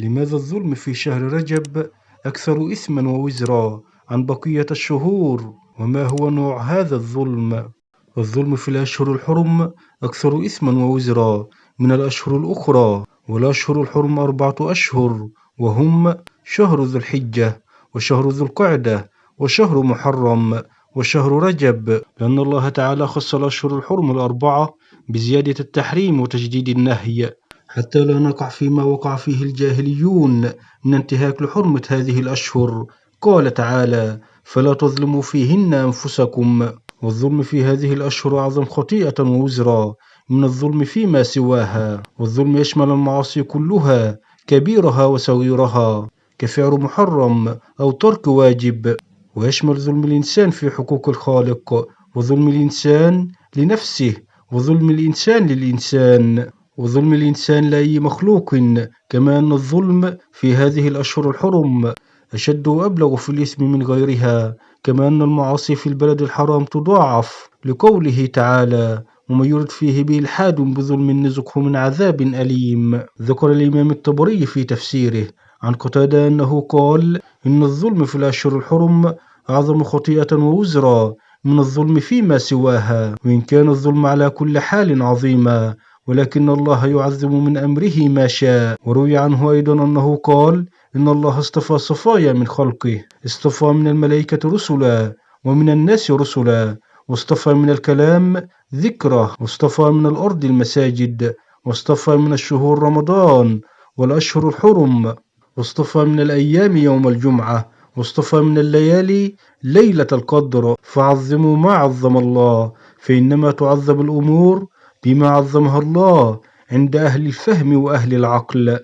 لماذا الظلم في شهر رجب أكثر إثما ووزرا عن بقية الشهور؟ وما هو نوع هذا الظلم؟ الظلم في الأشهر الحرم أكثر إثما ووزرا من الأشهر الأخرى، والأشهر الحرم 4 أشهر، وهم شهر ذو الحجة، وشهر ذو القعدة، وشهر محرم، وشهر رجب، لأن الله تعالى خص الأشهر الحرم 4 بزيادة التحريم وتجديد النهي، حتى لا نقع فيما وقع فيه الجاهليون من انتهاك لحرمة هذه الأشهر. قال تعالى: فلا تظلموا فيهن أنفسكم. والظلم في هذه الأشهر أعظم خطيئة ووزرا من الظلم فيما سواها، والظلم يشمل المعاصي كلها كبيرها وصغيرها كفعل محرم أو ترك واجب، ويشمل ظلم الإنسان في حقوق الخالق، وظلم الإنسان لنفسه، وظلم الإنسان للإنسان، وظلم الإنسان لأي مخلوق، كما أن الظلم في هذه الأشهر الحرم أشد وأبلغ في الإثم من غيرها، كما أن المعاصي في البلد الحرام تضاعف، لقوله تعالى: ومن يرد فيه بإلحاد بظلم نذقه من عذاب أليم. ذكر الإمام الطبري في تفسيره عن قتادة أنه قال: إن الظلم في الأشهر الحرم أعظم خطيئة ووزرا من الظلم فيما سواها، وإن كان الظلم على كل حال عظيما، ولكن الله يعظم من أمره ما شاء. وروي عنه أيضا أنه قال: إن الله اصطفى صفايا من خلقه، اصطفى من الملائكة رسلا، ومن الناس رسلا، واصطفى من الكلام ذكره، واصطفى من الأرض المساجد، واصطفى من الشهور رمضان والأشهر الحرم، واصطفى من الأيام يوم الجمعة، واصطفى من الليالي ليلة القدر. فعظموا ما عظم الله، فإنما تعظم الأمور بما عظمها الله عند أهل الفهم وأهل العقل.